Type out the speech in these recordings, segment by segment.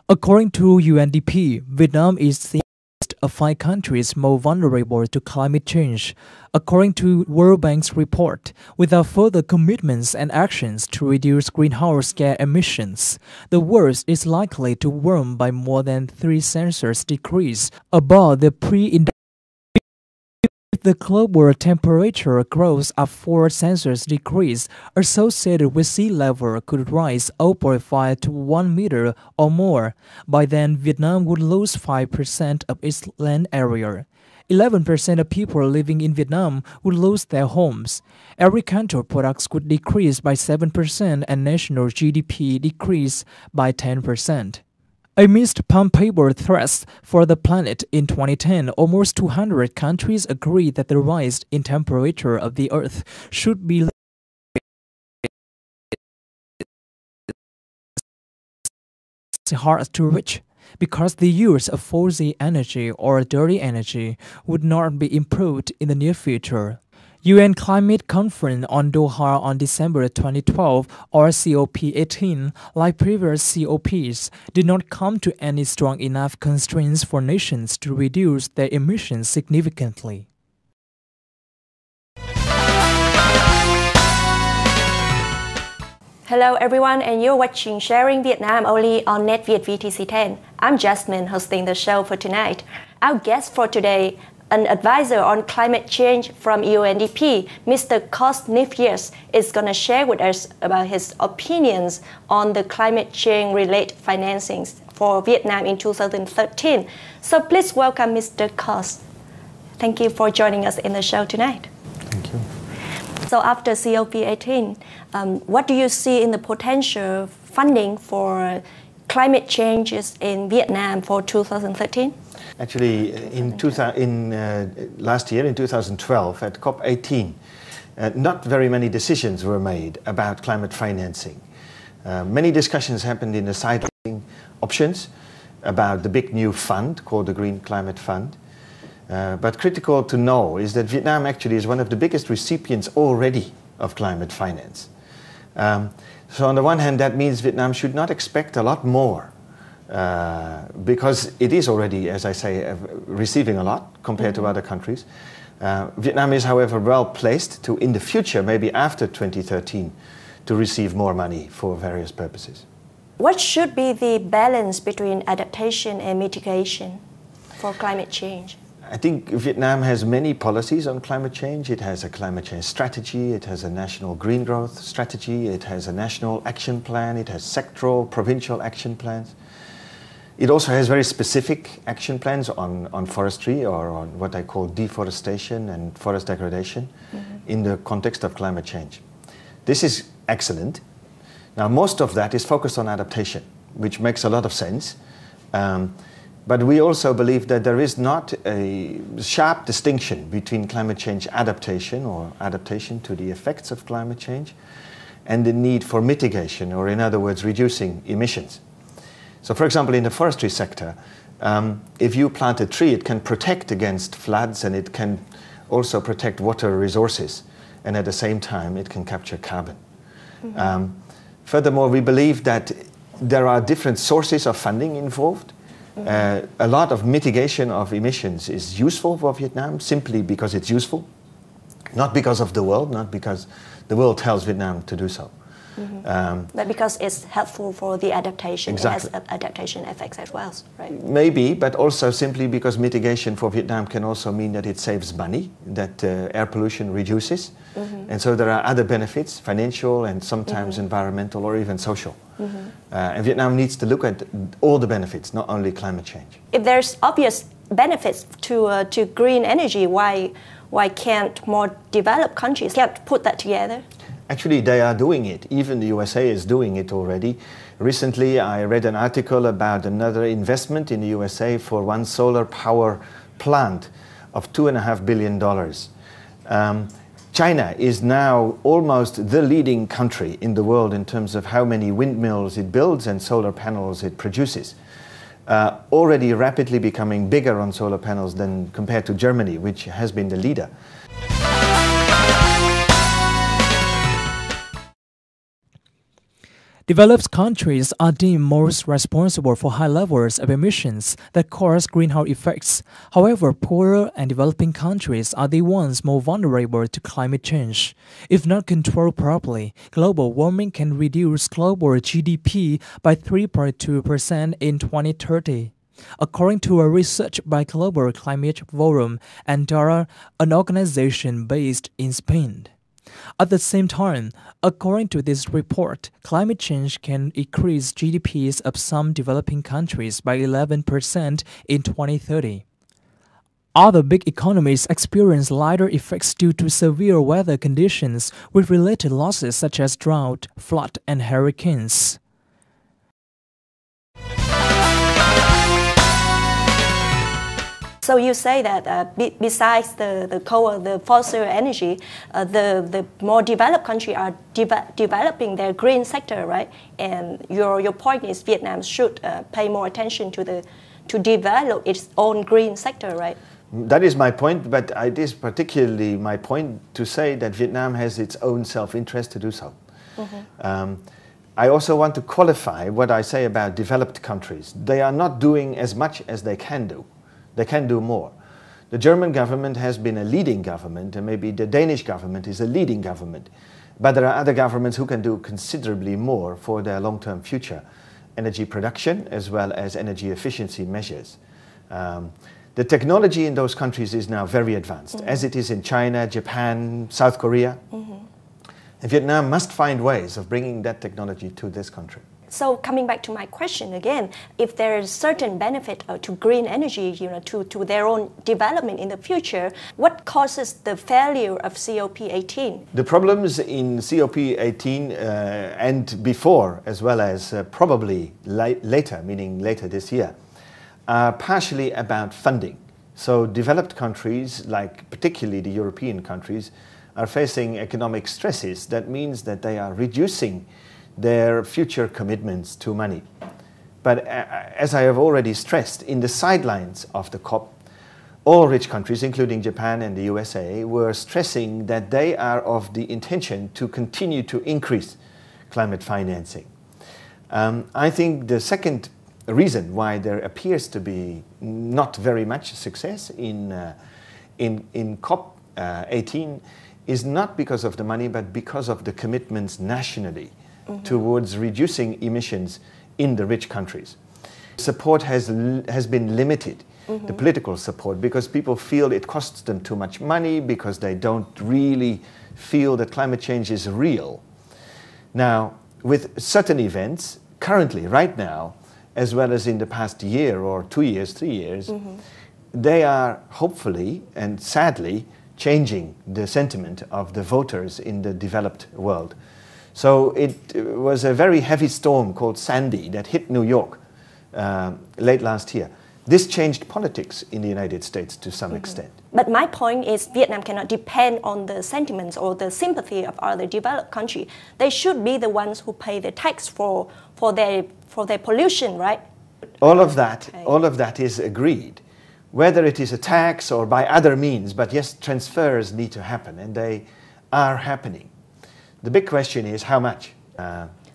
According to UNDP, Vietnam is the list of 5 countries more vulnerable to climate change. According to World Bank's report, without further commitments and actions to reduce greenhouse gas emissions, the world is likely to warm by more than 3 Celsius degrees above the pre-industrial. If the global temperature grows up 4 Celsius degrees, associated with sea level could rise 0.5 to 1 meter or more. By then, Vietnam would lose 5% of its land area. 11% of people living in Vietnam would lose their homes. Agricultural products would decrease by 7% and national GDP decrease by 10%. Amidst palpable threats for the planet in 2010, almost 200 countries agreed that the rise in temperature of the Earth should be hard to reach, because the use of fossil energy or dirty energy would not be improved in the near future. UN Climate Conference on Doha on December 2012, or COP18, like previous COPs, did not come to any strong enough constraints for nations to reduce their emissions significantly. Hello everyone, and you're watching Sharing Vietnam only on NetViet VTC10. I'm Jasmine, hosting the show for tonight. Our guest for today, an advisor on climate change from UNDP, Mr. Koos Neefjes, is going to share with us about his opinions on the climate change-related financings for Vietnam in 2013. So please welcome Mr. Koos. Thank you for joining us in the show tonight. Thank you. So after COP18, what do you see in the potential funding for climate changes in Vietnam for 2013? Actually, last year, in 2012, at COP18, not very many decisions were made about climate financing. Many discussions happened in the side options about the big new fund called the Green Climate Fund. But critical to know is that Vietnam actually is one of the biggest recipients already of climate finance. So on the one hand, that means Vietnam should not expect a lot more because it is already, as I say, receiving a lot compared to other countries. Vietnam is, however, well placed to, in the future, maybe after 2013, to receive more money for various purposes. What should be the balance between adaptation and mitigation for climate change? I think Vietnam has many policies on climate change. It has a climate change strategy, it has a national green growth strategy, it has a national action plan, it has sectoral, provincial action plans. It also has very specific action plans on forestry or on what I call deforestation and forest degradation in the context of climate change. This is excellent. Now, most of that is focused on adaptation, which makes a lot of sense. But we also believe that there is not a sharp distinction between climate change adaptation or adaptation to the effects of climate change and the need for mitigation, or in other words, reducing emissions. So for example, in the forestry sector, if you plant a tree, it can protect against floods and it can also protect water resources. And at the same time, it can capture carbon. Furthermore, we believe that there are different sources of funding involved. A lot of mitigation of emissions is useful for Vietnam simply because it's useful, not because of the world, not because the world tells Vietnam to do so. But because it's helpful for the adaptation, exactly. It has adaptation effects as well, right? Maybe, but also simply because mitigation for Vietnam can also mean that it saves money, that air pollution reduces. And so there are other benefits, financial and sometimes environmental or even social. And Vietnam needs to look at all the benefits, not only climate change. If there's obvious benefits to green energy, why can't more developed countries can't put that together? Actually, they are doing it. Even the USA is doing it already. Recently, I read an article about another investment in the USA for one solar power plant of $2.5 billion. China is now almost the leading country in the world in terms of how many windmills it builds and solar panels it produces. Already rapidly becoming bigger on solar panels than compared to Germany, which has been the leader. Developed countries are deemed most responsible for high levels of emissions that cause greenhouse effects. However, poorer and developing countries are the ones more vulnerable to climate change. If not controlled properly, global warming can reduce global GDP by 3.2% in 2030. According to a research by Global Climate Forum and DARA, an organization based in Spain. At the same time, according to this report, climate change can increase GDPs of some developing countries by 11% in 2030. Other big economies experience lighter effects due to severe weather conditions with related losses such as drought, flood, and hurricanes. So you say that besides the coal, the fossil energy, the more developed countries are developing their green sector, right? And your point is Vietnam should pay more attention to develop its own green sector, right? That is my point, but it is particularly my point to say that Vietnam has its own self-interest to do so. Mm-hmm. I also want to qualify what I say about developed countries. They are not doing as much as they can do. They can do more. The German government has been a leading government, and maybe the Danish government is a leading government. But there are other governments who can do considerably more for their long-term future, energy production as well as energy efficiency measures. The technology in those countries is now very advanced, as it is in China, Japan, South Korea. And Vietnam must find ways of bringing that technology to this country. So coming back to my question again, if there is certain benefit to green energy, to their own development in the future, what causes the failure of COP18? The problems in COP18 and before, as well as probably later, meaning later this year, are partially about funding. So developed countries, like particularly the European countries, are facing economic stresses. That means that they are reducing their future commitments to money. But as I have already stressed, in the sidelines of the COP, all rich countries, including Japan and the USA, were stressing that they are of the intention to continue to increase climate financing. I think the second reason why there appears to be not very much success in COP18 is not because of the money, but because of the commitments nationally towards reducing emissions in the rich countries. Support has been limited, the political support, because people feel it costs them too much money, because they don't really feel that climate change is real. Now, with certain events, currently, right now, as well as in the past year or 2 years, 3 years, they are hopefully and sadly changing the sentiment of the voters in the developed world. So it was a very heavy storm called Sandy that hit New York late last year. This changed politics in the United States to some extent. But my point is Vietnam cannot depend on the sentiments or the sympathy of other developed countries. They should be the ones who pay the tax for their pollution, right? All of that is agreed. Whether it is a tax or by other means, but yes, transfers need to happen, and they are happening. The big question is how much.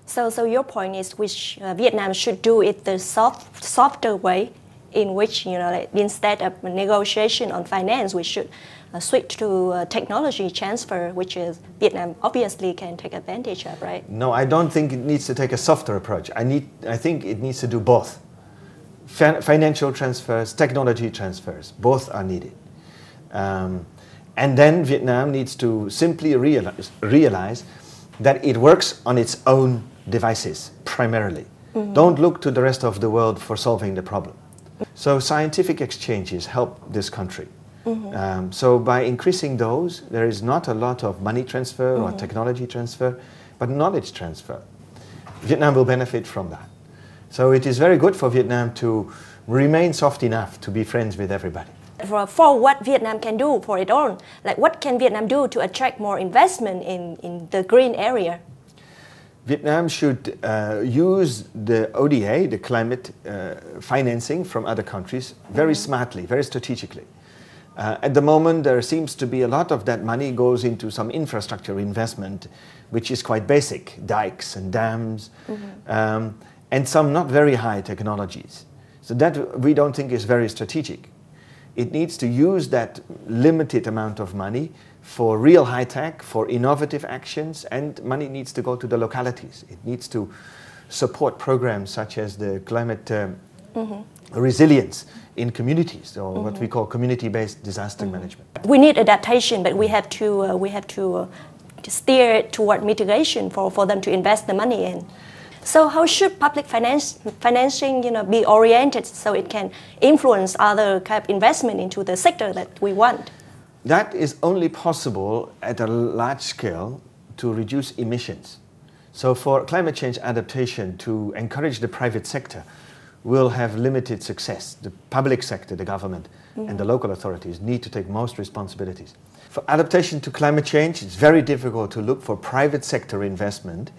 So your point is which Vietnam should do it the softer way, in which instead of negotiation on finance, we should switch to technology transfer, which is Vietnam obviously can take advantage of, right? No, I don't think it needs to take a softer approach. I think it needs to do both. Financial transfers, technology transfers, both are needed. And then Vietnam needs to simply realize that it works on its own devices, primarily. Don't look to the rest of the world for solving the problem. So scientific exchanges help this country. So by increasing those, there is not a lot of money transfer or technology transfer, but knowledge transfer. Vietnam will benefit from that. So it is very good for Vietnam to remain soft enough to be friends with everybody. For what Vietnam can do for its own, like what can Vietnam do to attract more investment in the green area? Vietnam should use the ODA, the climate financing from other countries, very smartly, very strategically. At the moment, there seems to be a lot of that money goes into some infrastructure investment, which is quite basic, dikes and dams, and some not very high technologies. So that we don't think is very strategic. It needs to use that limited amount of money for real high tech, for innovative actions, and money needs to go to the localities. It needs to support programs such as the climate resilience in communities, or what we call community-based disaster management. We need adaptation, but we have to steer toward mitigation for them to invest the money in. So how should public financing, be oriented so it can influence other kind of investment into the sector that we want? That is only possible at a large scale to reduce emissions. So for climate change adaptation, to encourage the private sector, will have limited success. The public sector, the government, and the local authorities need to take most responsibilities. For adaptation to climate change, it's very difficult to look for private sector investment,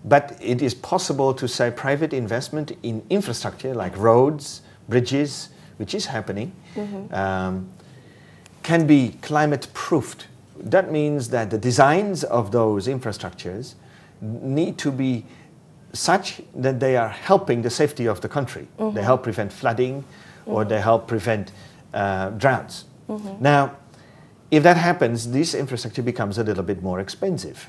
but it is possible to say private investment in infrastructure like roads, bridges, which is happening, can be climate-proofed. That means that the designs of those infrastructures need to be such that they are helping the safety of the country. They help prevent flooding, or they help prevent droughts. Now, if that happens, this infrastructure becomes a little bit more expensive.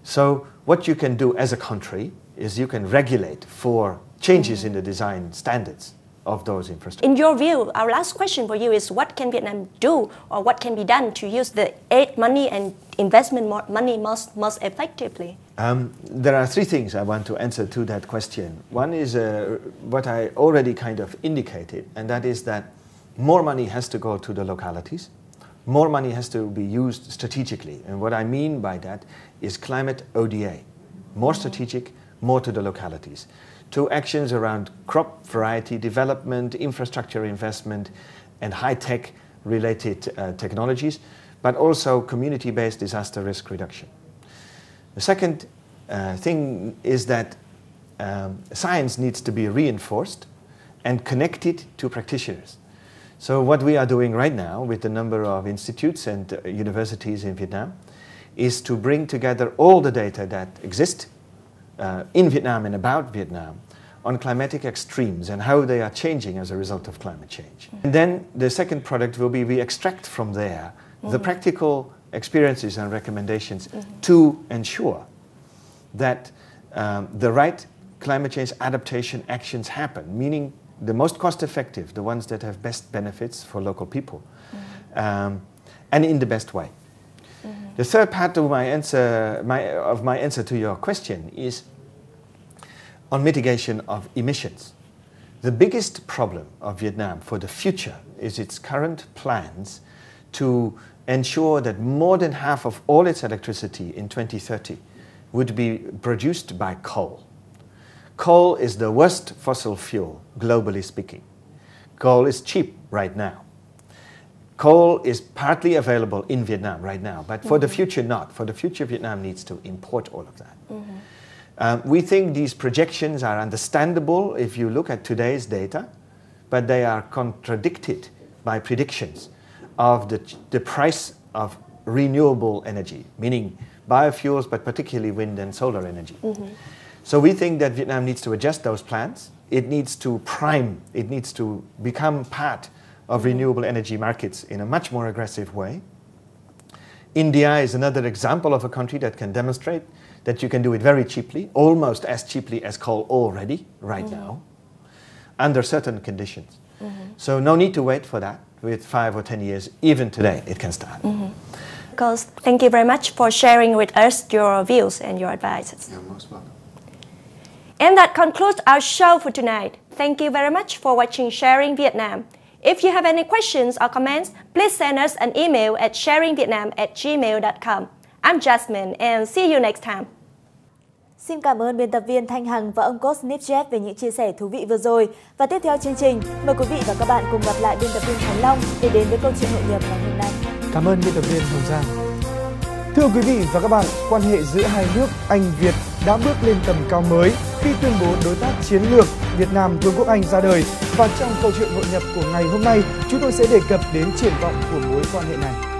So what you can do as a country is you can regulate for changes in the design standards of those infrastructures. In your view, our last question for you is what can Vietnam do, or what can be done to use the aid money and investment money most effectively? There are three things I want to answer to that question. One is what I already kind of indicated, and that is that more money has to go to the localities. More money has to be used strategically. And what I mean by that is climate ODA. More strategic, more to the localities. To actions around crop variety development, infrastructure investment, and high-tech related technologies, but also community-based disaster risk reduction. The second thing is that science needs to be reinforced and connected to practitioners. So what we are doing right now with a number of institutes and universities in Vietnam is to bring together all the data that exist in Vietnam and about Vietnam on climatic extremes and how they are changing as a result of climate change. And then the second product will be we extract from there the practical experiences and recommendations to ensure that the right climate change adaptation actions happen, meaning the most cost-effective, the ones that have best benefits for local people, and in the best way. The third part of my answer to your question is on mitigation of emissions. The biggest problem of Vietnam for the future is its current plans to ensure that more than half of all its electricity in 2030 would be produced by coal. Coal is the worst fossil fuel, globally speaking. Coal is cheap right now. Coal is partly available in Vietnam right now, but for the future not. For the future, Vietnam needs to import all of that. We think these projections are understandable if you look at today's data, but they are contradicted by predictions of the price of renewable energy, meaning biofuels, but particularly wind and solar energy. So we think that Vietnam needs to adjust those plans. It needs to prime, it needs to become part of renewable energy markets in a much more aggressive way. India is another example of a country that can demonstrate that you can do it very cheaply, almost as cheaply as coal already, right now, under certain conditions. So no need to wait for that. With 5 or 10 years, even today, it can start. Koos, thank you very much for sharing with us your views and your advices. You're most welcome. And that concludes our show for tonight. Thank you very much for watching Sharing Vietnam. If you have any questions or comments, please send us an email at sharingvietnam@gmail.com. I'm Jasmine and see you next time. Xin cảm ơn biên tập viên Thanh Hằng và ông Koos Neefjes về những chia sẻ thú vị vừa rồi. Và tiếp theo chương trình, mời quý vị và các bạn cùng gặp lại biên tập viên Thành Long để đến với câu chuyện hội nhập ngày hôm nay. Cảm ơn biên tập viên Hồng Giang. Thưa quý vị và các bạn, quan hệ giữa hai nước Anh-Việt đã bước lên tầm cao mới khi tuyên bố đối tác chiến lược Việt Nam Vương quốc Anh ra đời. Và trong câu chuyện hội nhập của ngày hôm nay, chúng tôi sẽ đề cập đến triển vọng của mối quan hệ này.